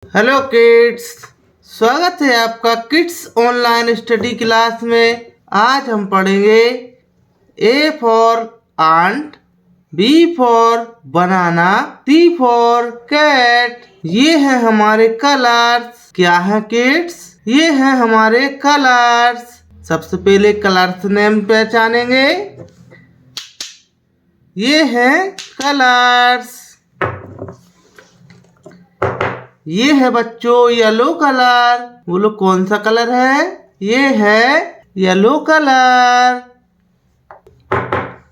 Hello kids. स्वागत है आपका किड्स ऑनलाइन स्टडी क्लास में। आज हम पढ़ेंगे A for ant, B for banana, C for cat. ये है हमारे कलर्स। क्या है किड्स? ये है हमारे कलर्स। सबसे पहले कलर्स नेम पहचानेंगे। ये है कलर्स। ये है बच्चों येलो कलर। बोलो कौन सा कलर है? ये है येलो कलर।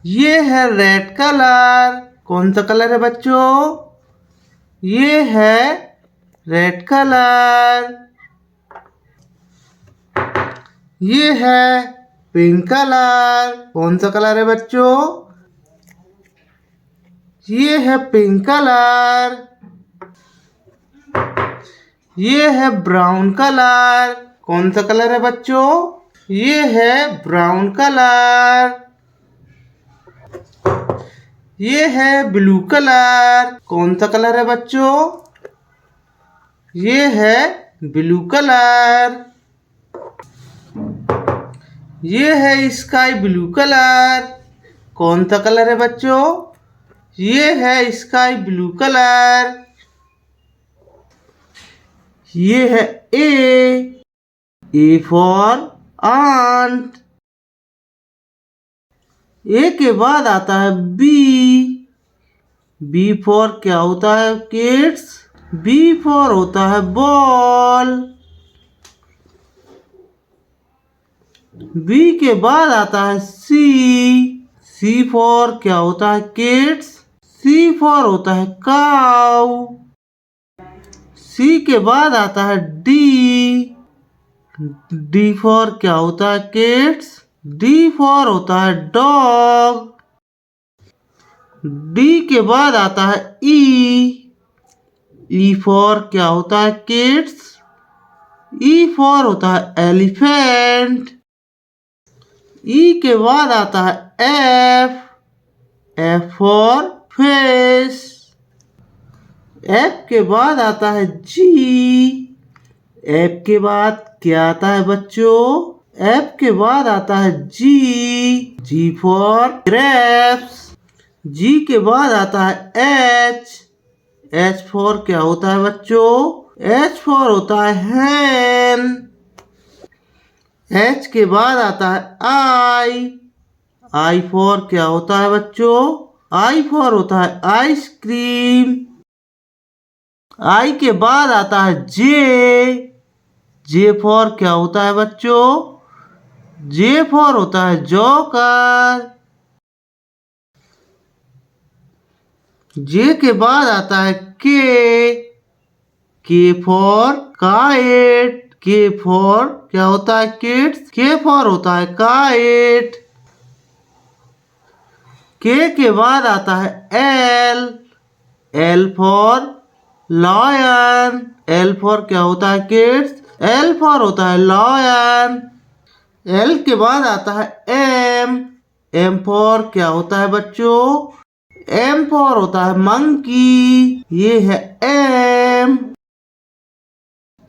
ये है रेड कलर। कौन सा कलर है बच्चों? ये है रेड कलर। ये है पिंक कलर। कौन सा कलर है बच्चों? ये है पिंक कलर। ये है ब्राउन कलर। कौन सा कलर है बच्चों? ये है ब्राउन कलर। ये है ब्लू कलर। कौन सा कलर है बच्चों? ये है ब्लू कलर। ये है स्काई ब्लू कलर। कौन सा कलर है बच्चों? ये है स्काई ब्लू कलर। ये है ए फॉर आंट। ए के बाद आता है बी फॉर क्या होता है किड्स? बी फॉर होता है बॉल। बी के बाद आता है सी फॉर क्या होता है किड्स? सी फॉर होता है काऊ। सी के बाद आता है डी फॉर क्या होता है किड्स? डी फॉर होता है डॉग। डी के बाद आता है ई फॉर क्या होता है किड्स? ई फॉर होता है एलिफेंट। ई के बाद आता है एफ फॉर फिश। एफ के बाद आता है जी। एफ के बाद क्या आता है बच्चों? एफ के बाद आता है जी फॉर ग्रेप्स। जी के बाद आता है एच फॉर क्या होता है बच्चों? एच फॉर होता है हैन। एच के बाद आता है आई फॉर क्या होता है बच्चों? आई फॉर होता है आइसक्रीम। आई के बाद आता है जे फॉर क्या होता है बच्चों? जे फॉर होता है जोकर। जे के बाद आता है के फॉर काइट। के फॉर क्या होता है किड्स? के फॉर होता है काइट। के बाद आता है L for lion. L for क्या होता है किड्स? एल फॉर होता है लॉयन। एल के बाद आता है एम फॉर क्या होता है बच्चों? एम फॉर होता है मंकी। ये है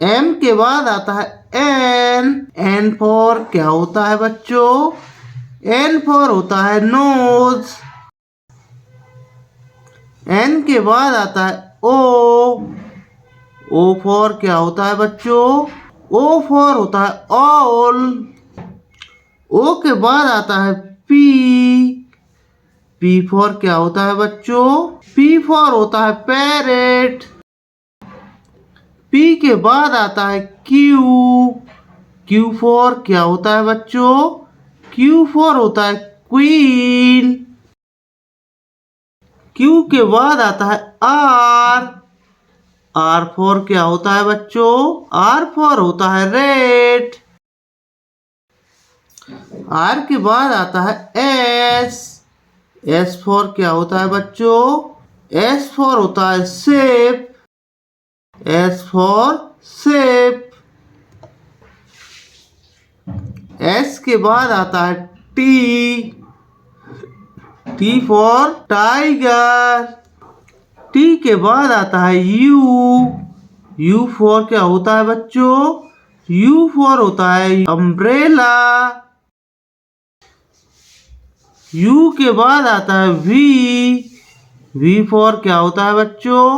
एम के बाद आता है एन फॉर क्या होता है बच्चों? एन फॉर होता है नोज। एन के बाद आता है ओ फॉर क्या होता है बच्चों? ओ फॉर होता है ऑल। ओ के बाद आता है पी फॉर क्या होता है बच्चों? पी फॉर होता है पैरेट। पी के बाद आता है क्यू फॉर क्या होता है बच्चों? क्यू फॉर होता है क्वीन। क्यू के बाद आता है आर फॉर क्या होता है बच्चों? आर फॉर होता है रेड। आर के बाद आता है एस फॉर क्या होता है बच्चों? एस फॉर होता है सेप। एस फॉर सेप। एस के बाद आता है टी फॉर टाइगर। टी के बाद आता है U for क्या होता है बच्चों? U for होता है अम्ब्रेला। U के बाद आता है V। V for क्या होता है बच्चों?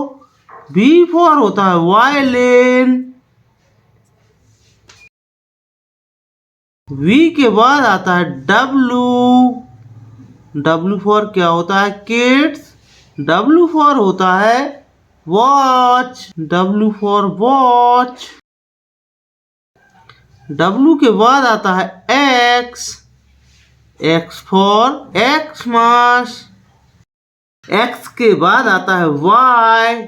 V for होता है वायलिन। V के बाद आता है W। W for क्या होता है किड्स? W for होता है watch. W for watch. W के बाद आता है X। X for Xmas। X के बाद आता है Y।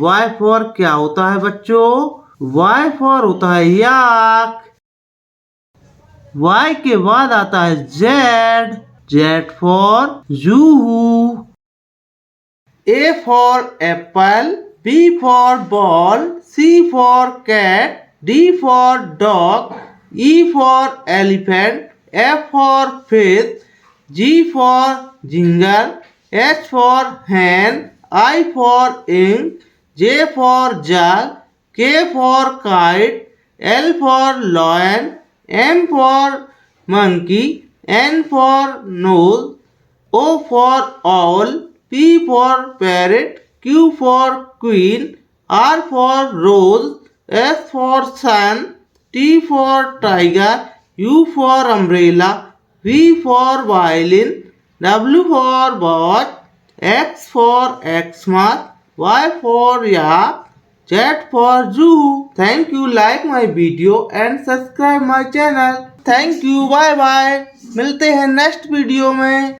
Y for क्या होता है बच्चों? Y for होता है याक। Y के बाद आता है Z। Z for Juhu. A for apple, B for ball, C for cat, D for dog, E for elephant, F for fish, G for jingle, H for hen, I for ink, J for jug, K for kite, L for lion, M for monkey, N for nose, O for owl, P for parrot, Q for queen, R for rose, S for sun, T for tiger, U for umbrella, V for violin, W for watch, X for Xmas, Y for yak, Z for zoo. Thank you. Like my video and subscribe my channel. Thank you. Bye bye. मिलते हैं next video में।